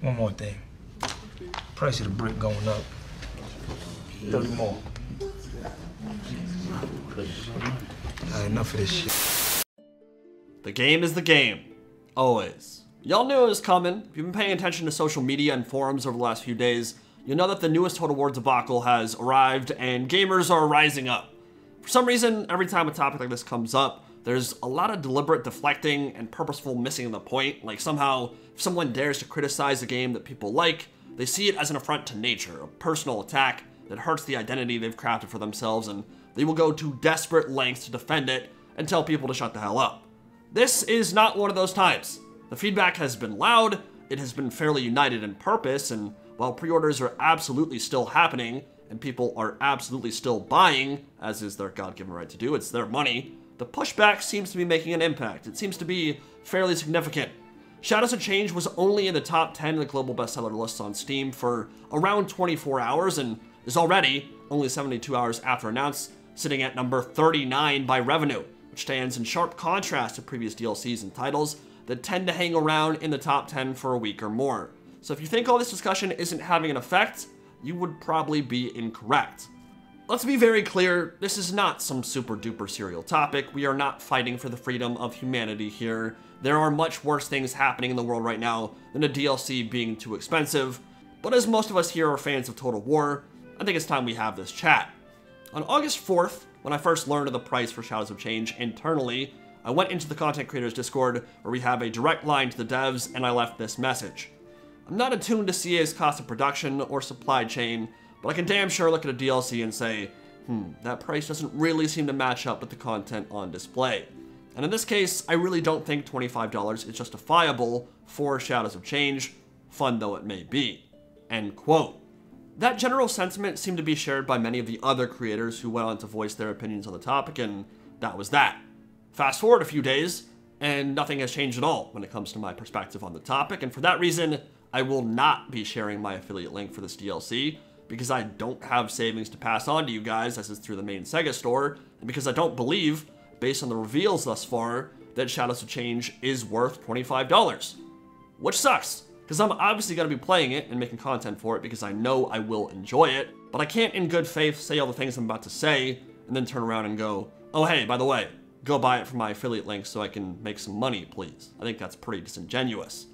One more thing. Price of the brick going up. 30 more. Enough of this shit. The game is the game. Always. Y'all knew it was coming. If you've been paying attention to social media and forums over the last few days, you'll know that the newest Total War debacle has arrived and gamers are rising up. For some reason, every time a topic like this comes up, there's a lot of deliberate deflecting and purposeful missing of the point. Like somehow, if someone dares to criticize a game that people like, they see it as an affront to nature, a personal attack that hurts the identity they've crafted for themselves, and they will go to desperate lengths to defend it and tell people to shut the hell up. This is not one of those times. The feedback has been loud, it has been fairly united in purpose, and while pre-orders are absolutely still happening, and people are absolutely still buying, as is their God-given right to do, it's their money, the pushback seems to be making an impact. It seems to be fairly significant. Shadows of Change was only in the top 10 of the global bestseller lists on Steam for around 24 hours, and is already, only 72 hours after announced, sitting at number 39 by revenue, which stands in sharp contrast to previous DLCs and titles that tend to hang around in the top 10 for a week or more. So if you think all this discussion isn't having an effect, you would probably be incorrect. Let's be very clear, this is not some super duper serial topic. We are not fighting for the freedom of humanity here. There are much worse things happening in the world right now than a DLC being too expensive. But as most of us here are fans of Total War, I think it's time we have this chat. On August 4th, when I first learned of the price for Shadows of Change internally, I went into the content creators Discord where we have a direct line to the devs, and I left this message. I'm not attuned to CA's cost of production or supply chain, but I can damn sure look at a DLC and say, that price doesn't really seem to match up with the content on display. And in this case, I really don't think $25 is justifiable for Shadows of Change, fun though it may be. End quote. That general sentiment seemed to be shared by many of the other creators who went on to voice their opinions on the topic, and that was that. Fast forward a few days, and nothing has changed at all when it comes to my perspective on the topic, and for that reason, I will not be sharing my affiliate link for this DLC, because I don't have savings to pass on to you guys as is through the main Sega store, and because I don't believe, based on the reveals thus far, that Shadows of Change is worth $25. Which sucks, because I'm obviously going to be playing it and making content for it because I know I will enjoy it, but I can't in good faith say all the things I'm about to say and then turn around and go, oh hey, by the way, go buy it from my affiliate link so I can make some money, please. I think that's pretty disingenuous.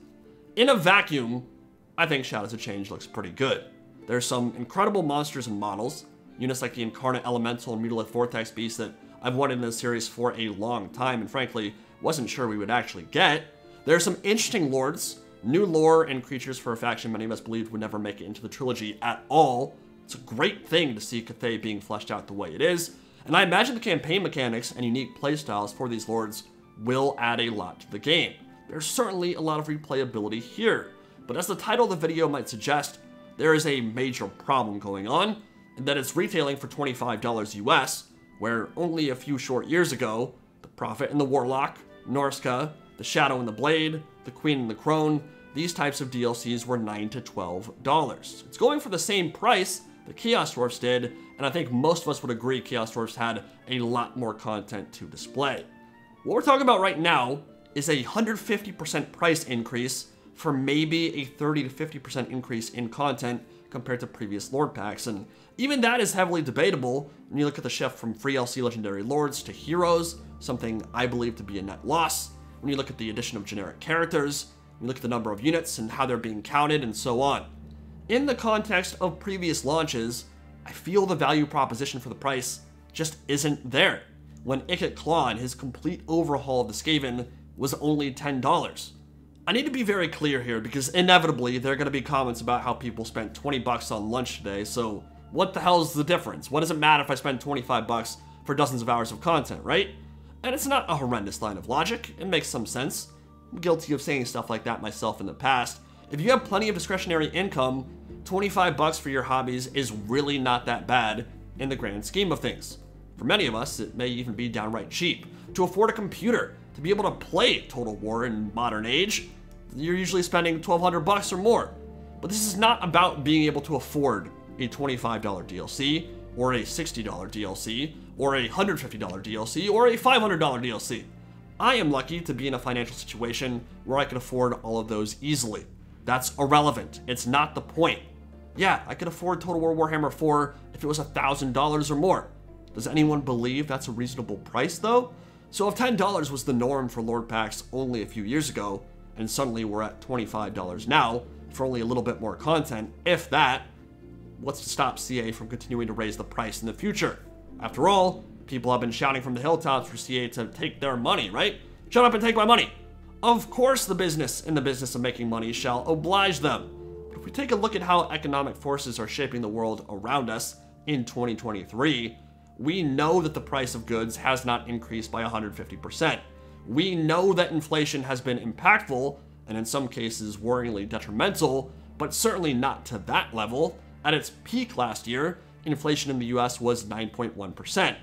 In a vacuum, I think Shadows of Change looks pretty good. There's some incredible monsters and models, units like the Incarnate Elemental and Mutilith Vortex Beast that I've wanted in this series for a long time and frankly wasn't sure we would actually get. There's some interesting lords, new lore and creatures for a faction many of us believed would never make it into the trilogy at all. It's a great thing to see Cathay being fleshed out the way it is, and I imagine the campaign mechanics and unique playstyles for these lords will add a lot to the game. There's certainly a lot of replayability here, but as the title of the video might suggest, there is a major problem going on, and that it's retailing for $25 US, where only a few short years ago, the Prophet and the Warlock, Norska, the Shadow and the Blade, the Queen and the Crone, these types of DLCs were $9 to $12. It's going for the same price that Chaos Dwarfs did, and I think most of us would agree Chaos Dwarfs had a lot more content to display. What we're talking about right now is a 150% price increase for maybe a 30 to 50% increase in content compared to previous Lord packs, and even that is heavily debatable when you look at the shift from free LC Legendary Lords to Heroes, something I believe to be a net loss, when you look at the addition of generic characters, when you look at the number of units and how they're being counted, and so on. In the context of previous launches, I feel the value proposition for the price just isn't there. When Ikit Claw and his complete overhaul of the Skaven was only $10. I need to be very clear here because inevitably there are going to be comments about how people spent 20 bucks on lunch today, so what the hell is the difference? What does it matter if I spend 25 bucks for dozens of hours of content, right? And it's not a horrendous line of logic, it makes some sense. I'm guilty of saying stuff like that myself in the past. If you have plenty of discretionary income, 25 bucks for your hobbies is really not that bad in the grand scheme of things. For many of us, it may even be downright cheap. To afford a computer, to be able to play Total War in modern age, you're usually spending 1,200 bucks or more. But this is not about being able to afford a $25 DLC, or a $60 DLC, or a $150 DLC, or a $500 DLC. I am lucky to be in a financial situation where I can afford all of those easily. That's irrelevant. It's not the point. Yeah, I could afford Total War Warhammer 4 if it was $1,000 or more. Does anyone believe that's a reasonable price though? So if $10 was the norm for Lord Packs only a few years ago, and suddenly we're at $25 now for only a little bit more content, if that, what's to stop CA from continuing to raise the price in the future? After all, people have been shouting from the hilltops for CA to take their money, right? Shut up and take my money. Of course the business in the business of making money shall oblige them. But if we take a look at how economic forces are shaping the world around us in 2023, we know that the price of goods has not increased by 150%. We know that inflation has been impactful, and in some cases worryingly detrimental, but certainly not to that level. At its peak last year, inflation in the US was 9.1%.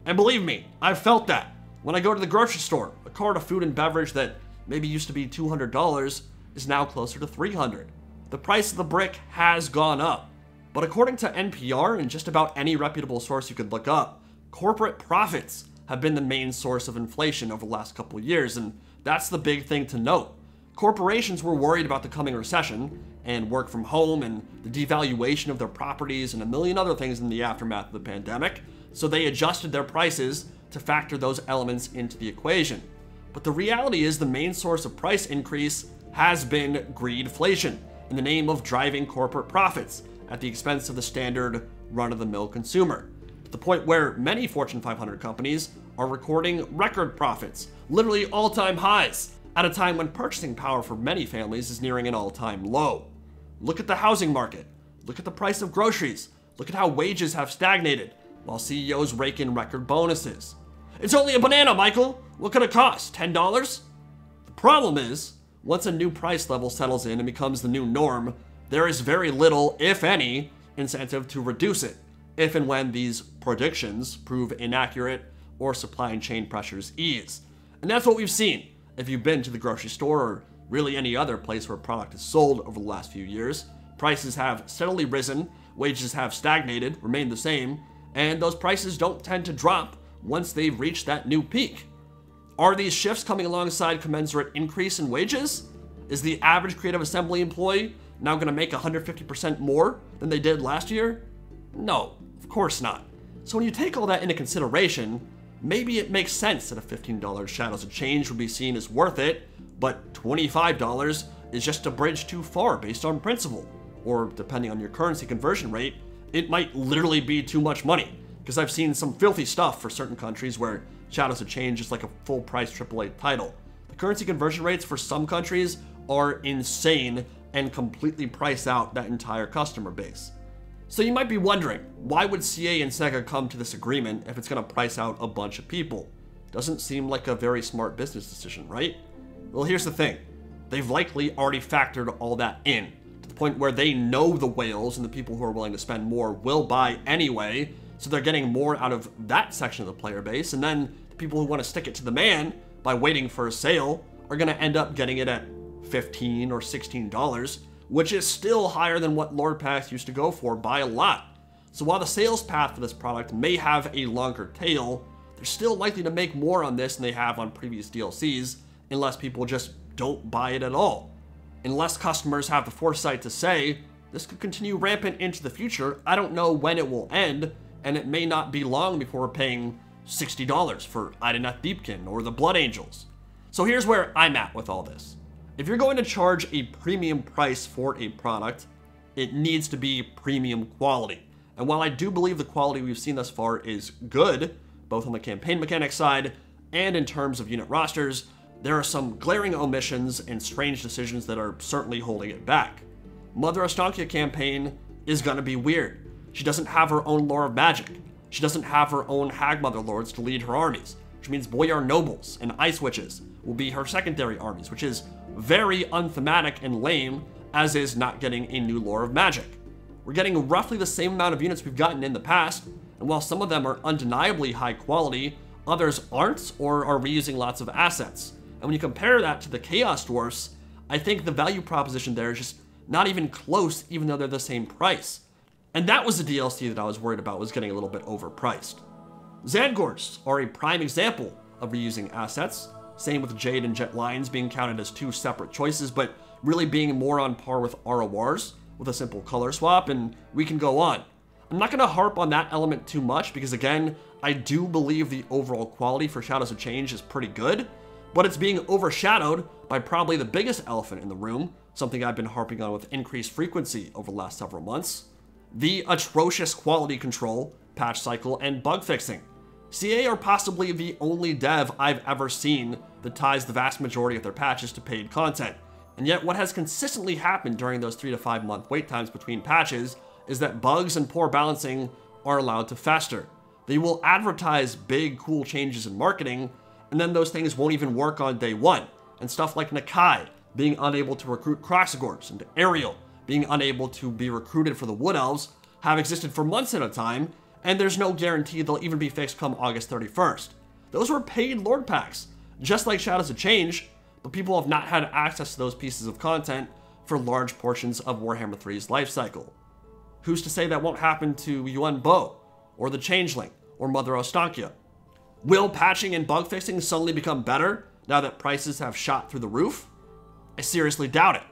And believe me, I've felt that. When I go to the grocery store, a cart of food and beverage that maybe used to be $200 is now closer to $300. The price of the brick has gone up. But according to NPR and just about any reputable source you could look up, corporate profits have been the main source of inflation over the last couple of years, and that's the big thing to note. Corporations were worried about the coming recession and work from home and the devaluation of their properties and a million other things in the aftermath of the pandemic, so they adjusted their prices to factor those elements into the equation. But the reality is the main source of price increase has been greedflation, in the name of driving corporate profits at the expense of the standard run-of-the-mill consumer, to the point where many Fortune 500 companies are recording record profits, literally all-time highs, at a time when purchasing power for many families is nearing an all-time low. Look at the housing market, look at the price of groceries, look at how wages have stagnated, while CEOs rake in record bonuses. It's only a banana, Michael! What could it cost, $10? The problem is, once a new price level settles in and becomes the new norm, there is very little, if any, incentive to reduce it, if and when these predictions prove inaccurate or supply chain pressures ease. And that's what we've seen if you've been to the grocery store or really any other place where a product is sold over the last few years. Prices have steadily risen, wages have stagnated, remained the same, and those prices don't tend to drop once they've reached that new peak. Are these shifts coming alongside commensurate increase in wages? Is the average creative assembly employee now going to make 150% more than they did last year? No, of course not. So when you take all that into consideration, maybe it makes sense that a $15 Shadows of Change would be seen as worth it, but $25 is just a bridge too far based on principle. Or depending on your currency conversion rate, it might literally be too much money. Because I've seen some filthy stuff for certain countries where Shadows of Change is like a full price AAA title. The currency conversion rates for some countries are insane and completely price out that entire customer base. So you might be wondering, why would CA and Sega come to this agreement if it's going to price out a bunch of people? Doesn't seem like a very smart business decision, right? Well, here's the thing. They've likely already factored all that in, to the point where they know the whales and the people who are willing to spend more will buy anyway, so they're getting more out of that section of the player base, and then the people who want to stick it to the man by waiting for a sale are going to end up getting it at $15 or $16, which is still higher than what Lord Packs used to go for by a lot. So while the sales path for this product may have a longer tail, they're still likely to make more on this than they have on previous DLCs, unless people just don't buy it at all. Unless customers have the foresight to say, this could continue rampant into the future, I don't know when it will end, and it may not be long before we're paying $60 for Ideneth Deepkin or the Blood Angels. So here's where I'm at with all this. If you're going to charge a premium price for a product, it needs to be premium quality. And while I do believe the quality we've seen thus far is good, both on the campaign mechanics side and in terms of unit rosters, there are some glaring omissions and strange decisions that are certainly holding it back. Mother Astankia campaign is gonna be weird. She doesn't have her own lore of magic. She doesn't have her own Hagmother lords to lead her armies, which means Boyar nobles and ice witches will be her secondary armies, which is very unthematic and lame, as is not getting a new lore of magic. We're getting roughly the same amount of units we've gotten in the past, and while some of them are undeniably high quality, others aren't or are reusing lots of assets. And when you compare that to the Chaos Dwarfs, I think the value proposition there is just not even close, even though they're the same price. And that was the DLC that I was worried about was getting a little bit overpriced. Zangors are a prime example of reusing assets. Same with Jade and Jet Lions being counted as two separate choices, but really being more on par with RORs with a simple color swap, and we can go on. I'm not going to harp on that element too much because, again, I do believe the overall quality for Shadows of Change is pretty good, but it's being overshadowed by probably the biggest elephant in the room, something I've been harping on with increased frequency over the last several months: the atrocious quality control, patch cycle, and bug fixing. CA are possibly the only dev I've ever seen that ties the vast majority of their patches to paid content. And yet what has consistently happened during those 3 to 5 month wait times between patches is that bugs and poor balancing are allowed to fester. They will advertise big, cool changes in marketing, and then those things won't even work on day one. And stuff like Nakai being unable to recruit Kroxigors, and Ariel being unable to be recruited for the Wood Elves have existed for months at a time, and there's no guarantee they'll even be fixed come August 31st. Those were paid Lord packs, just like Shadows of Change, but people have not had access to those pieces of content for large portions of Warhammer 3's lifecycle. Who's to say that won't happen to Yuan Bo, or the Changeling, or Mother Ostankia? Will patching and bug fixing suddenly become better now that prices have shot through the roof? I seriously doubt it.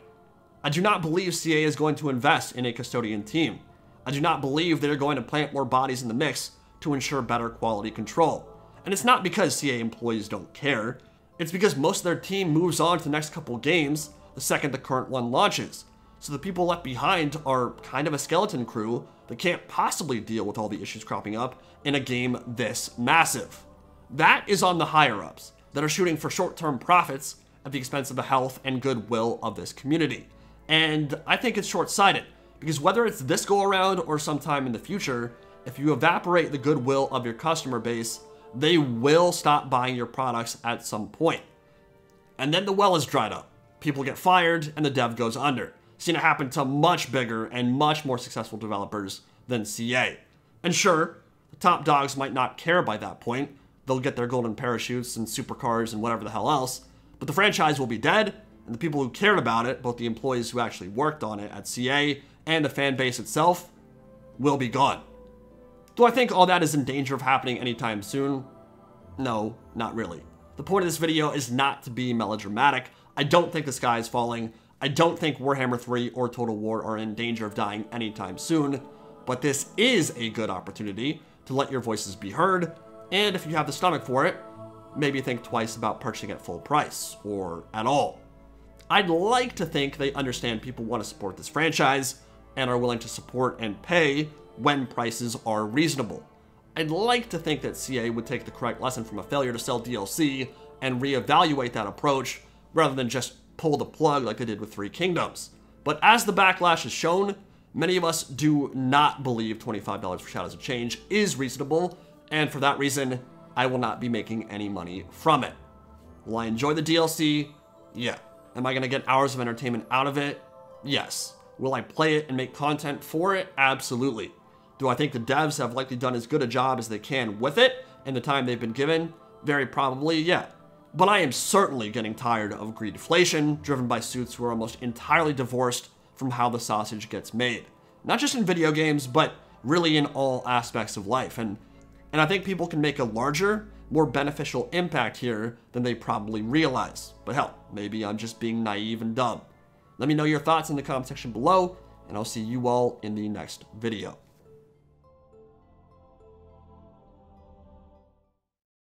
I do not believe CA is going to invest in a custodian team. I do not believe they're going to plant more bodies in the mix to ensure better quality control. And it's not because CA employees don't care. It's because most of their team moves on to the next couple games the second the current one launches. So the people left behind are kind of a skeleton crew that can't possibly deal with all the issues cropping up in a game this massive. That is on the higher-ups that are shooting for short-term profits at the expense of the health and goodwill of this community. And I think it's short-sighted, because whether it's this go-around or sometime in the future, if you evaporate the goodwill of your customer base, they will stop buying your products at some point. And then the well is dried up. People get fired and the dev goes under. Seen it happen to much bigger and much more successful developers than CA. And sure, the top dogs might not care by that point. They'll get their golden parachutes and supercars and whatever the hell else, but the franchise will be dead, and the people who cared about it, both the employees who actually worked on it at CA and the fan base itself, will be gone. Do I think all that is in danger of happening anytime soon? No, not really. The point of this video is not to be melodramatic. I don't think the sky is falling. I don't think Warhammer 3 or Total War are in danger of dying anytime soon, but this is a good opportunity to let your voices be heard, and if you have the stomach for it, maybe think twice about purchasing at full price, or at all. I'd like to think they understand people want to support this franchise, and are willing to support and pay when prices are reasonable. I'd like to think that CA would take the correct lesson from a failure to sell DLC and reevaluate that approach, rather than just pull the plug like they did with Three Kingdoms. But as the backlash has shown, many of us do not believe $25 for Shadows of Change is reasonable, and for that reason, I will not be making any money from it. Will I enjoy the DLC? Yeah. Am I going to get hours of entertainment out of it? Yes. Will I play it and make content for it? Absolutely. Do I think the devs have likely done as good a job as they can with it in the time they've been given? Very probably, yeah. But I am certainly getting tired of greedflation, driven by suits who are almost entirely divorced from how the sausage gets made. Not just in video games, but really in all aspects of life. And I think people can make a larger, more beneficial impact here than they probably realize. But hell, maybe I'm just being naive and dumb. Let me know your thoughts in the comment section below, and I'll see you all in the next video.